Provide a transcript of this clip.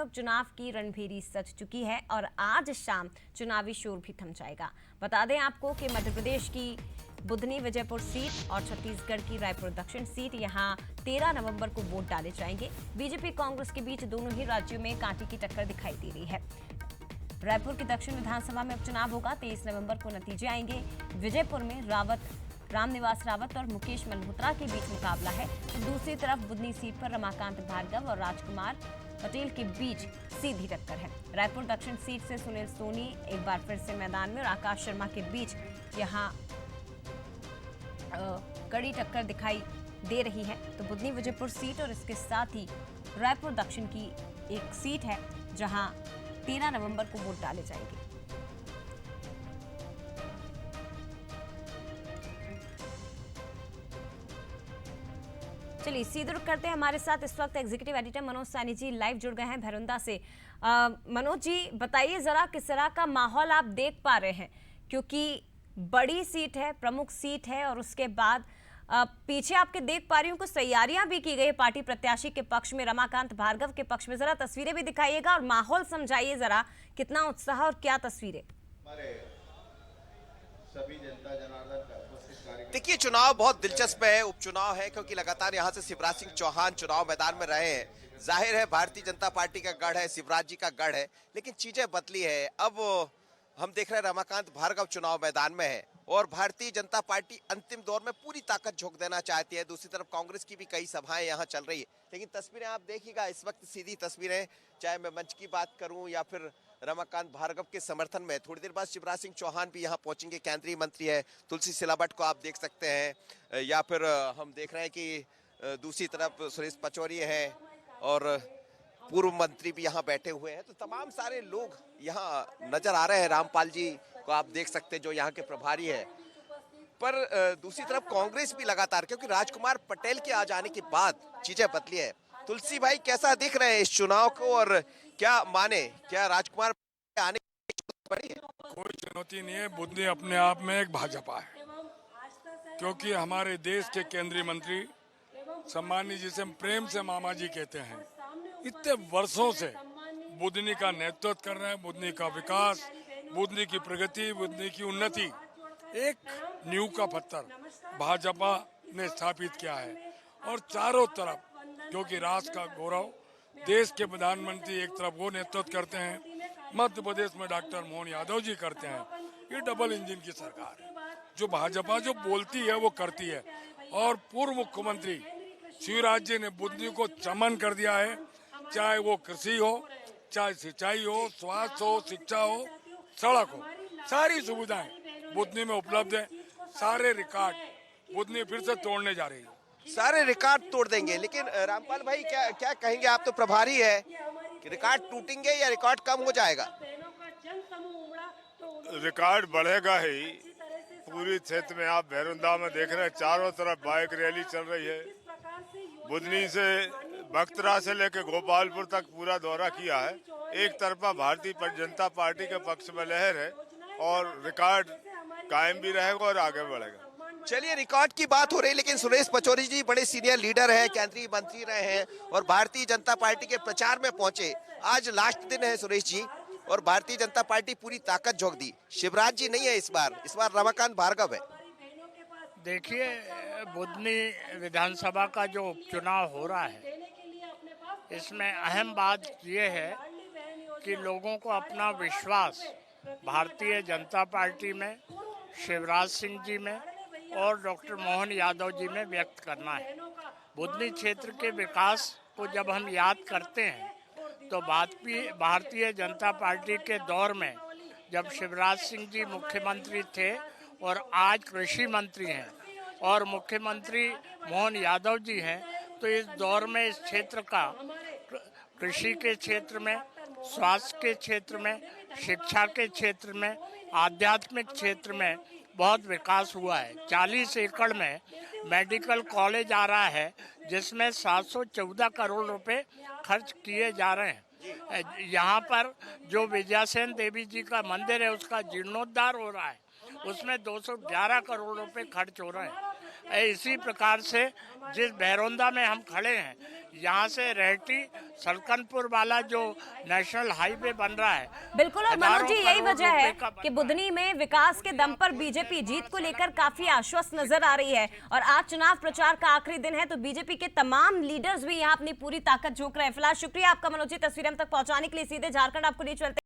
उपचुनाव की रणभेरी सज चुकी है और आज शाम चुनावी शोर भी थम जाएगा। बता दें आपको कि मध्य प्रदेश की बुधनी विजयपुर सीट और छत्तीसगढ़ की रायपुर दक्षिण सीट यहां 13 नवंबर को वोट डाले जाएंगे। बीजेपी कांग्रेस के बीच दोनों ही राज्यों में कांटे की टक्कर दिखाई दे रही है। रायपुर की दक्षिण विधानसभा में उपचुनाव होगा, 23 नवंबर को नतीजे आएंगे। विजयपुर में रामनिवास रावत और मुकेश मल्होत्रा के बीच मुकाबला है। तो दूसरी तरफ बुधनी सीट पर रमाकांत भार्गव और राजकुमार पटेल के बीच सीधी टक्कर है। रायपुर दक्षिण सीट से सुनील सोनी एक बार फिर से मैदान में और आकाश शर्मा के बीच यहां कड़ी टक्कर दिखाई दे रही है। तो बुधनी विजयपुर सीट और इसके साथ ही रायपुर दक्षिण की एक सीट है जहां 13 नवंबर को वोट डाले जाएंगे। चलिए सीधे रुख करते हैं। हमारे साथ इस वक्त एग्जीक्यूटिव एडिटर मनोज सानी जी लाइव जुड़ गए हैं भैरवंदा से। मनोज जी बताइए जरा किस तरह का माहौल आप देख पा रहे हैं, क्योंकि बड़ी सीट है, प्रमुख सीट है और उसके बाद पीछे आपके देख पा रही हूँ कुछ तैयारियां भी की गई है पार्टी प्रत्याशी के पक्ष में, रमाकांत भार्गव के पक्ष में। जरा तस्वीरें भी दिखाइएगा और माहौल समझाइए जरा, कितना उत्साह और क्या तस्वीरें। सभी जनता जनार्दन का देखिए, चुनाव बहुत दिलचस्प है, उपचुनाव है, क्योंकि लगातार यहां से शिवराज सिंह चौहान चुनाव मैदान में रहे हैं। जाहिर है भारतीय जनता पार्टी का गढ़ है, शिवराज जी का गढ़ है, लेकिन चीजें बदली है। अब हम देख रहे हैं रमाकांत भार्गव चुनाव मैदान में है और भारतीय जनता पार्टी अंतिम दौर में पूरी ताकत झोंक देना चाहती है। दूसरी तरफ कांग्रेस की भी कई सभाएं यहां चल रही है, लेकिन तस्वीरें आप देखिएगा इस वक्त सीधी तस्वीरें, चाहे मैं मंच की बात करूं या फिर रमाकांत भार्गव के समर्थन में। थोड़ी देर बाद शिवराज सिंह चौहान भी यहां पहुंचेंगे, केंद्रीय मंत्री है, तुलसी सिलावट को आप देख सकते हैं, या फिर हम देख रहे हैं कि दूसरी तरफ सुरेश पचौरी है और पूर्व मंत्री भी यहाँ बैठे हुए हैं। तो तमाम सारे लोग यहाँ नजर आ रहे हैं। रामपाल जी को आप देख सकते हैं जो यहाँ के प्रभारी है। पर दूसरी तरफ कांग्रेस भी लगातार, क्योंकि राजकुमार पटेल के आ जाने के बाद चीजें बदली है। तुलसी भाई कैसा दिख रहे हैं इस चुनाव को और क्या माने, क्या राजकुमार आने की बड़ी है? कोई चुनौती नहीं है। बुधनी अपने आप में एक भाजपा है, क्योंकि हमारे देश के केंद्रीय मंत्री सम्मानी जिसे हम प्रेम से मामा जी कहते हैं, इतने वर्षों से बुधनी का नेतृत्व कर रहे हैं। बुधनी का विकास, बुधनी की प्रगति, बुधनी की उन्नति, एक नींव का पत्थर भाजपा ने स्थापित किया है। और चारों तरफ, क्योंकि राष्ट्र का गौरव देश के प्रधानमंत्री एक तरफ वो नेतृत्व करते हैं, मध्य प्रदेश में डॉक्टर मोहन यादव जी करते हैं। ये डबल इंजन की सरकार है, जो भाजपा जो बोलती है वो करती है। और पूर्व मुख्यमंत्री शिवराज जी ने बुधनी को चमन कर दिया है, चाहे वो कृषि हो, चाहे सिंचाई हो, स्वास्थ्य हो, शिक्षा हो, सड़क हो, सारी सुविधाएं बुधनी में उपलब्ध है। सारे रिकॉर्ड बुधनी फिर से तोड़ने जा रही है। सारे रिकॉर्ड तोड़ देंगे। लेकिन रामपाल भाई क्या कहेंगे, आप तो प्रभारी है, कि रिकॉर्ड टूटेंगे या रिकॉर्ड कम हो जाएगा? रिकॉर्ड बढ़ेगा ही। पूरी क्षेत्र में आप भैरवंदा में देख रहे हैं, चारों तरफ बाइक रैली चल रही है। बुधनी से बख्तरा से लेकर गोपालपुर तक पूरा दौरा किया है। एक तरफा भारतीय जनता पार्टी के पक्ष में लहर है और रिकॉर्ड कायम भी रहेगा और आगे बढ़ेगा। चलिए, रिकॉर्ड की बात हो रही, लेकिन सुरेश पचौरी जी बड़े सीनियर लीडर हैं, केंद्रीय मंत्री रहे हैं और भारतीय जनता पार्टी के प्रचार में पहुंचे। आज लास्ट दिन है सुरेश जी, और भारतीय जनता पार्टी पूरी ताकत झोंक दी। शिवराज जी नहीं है इस बार रमाकांत भार्गव है। देखिए, बुधनी विधानसभा का जो उपचुनाव हो रहा है, इसमें अहम बात यह है कि लोगों को अपना विश्वास भारतीय जनता पार्टी में, शिवराज सिंह जी में और डॉक्टर मोहन यादव जी में व्यक्त करना है। बुधनी क्षेत्र के विकास को जब हम याद करते हैं तो भारतीय जनता पार्टी के दौर में जब शिवराज सिंह जी मुख्यमंत्री थे और आज कृषि मंत्री हैं और मुख्यमंत्री मोहन यादव जी हैं, तो इस दौर में इस क्षेत्र का कृषि के क्षेत्र में, स्वास्थ्य के क्षेत्र में, शिक्षा के क्षेत्र में, आध्यात्मिक क्षेत्र में बहुत विकास हुआ है। 40 एकड़ में मेडिकल कॉलेज आ रहा है, जिसमें 714 करोड़ रुपए खर्च किए जा रहे हैं। यहाँ पर जो विजयासेन देवी जी का मंदिर है, उसका जीर्णोद्धार हो रहा है, उसमें 211 करोड़ रुपए खर्च हो रहे हैं। इसी प्रकार से जिस भैरवंदा में हम खड़े हैं, यहाँ से रहती सलकनपुर वाला जो नेशनल हाईवे बन रहा है, बिल्कुल। और हजारों मनोज जी, यही करोड़ वजह है रुपए का कि बनना बुधनी में विकास के दम पर बीजेपी जीत को लेकर काफी आश्वस्त नजर आ रही है। और आज चुनाव प्रचार का आखिरी दिन है, तो बीजेपी के तमाम लीडर्स भी यहाँ अपनी पूरी ताकत झोंक रहे हैं। फिलहाल शुक्रिया आपका मनोज जी, तस्वीरें हम तक पहुंचाने के लिए। सीधे झारखंड आपको लिए चलते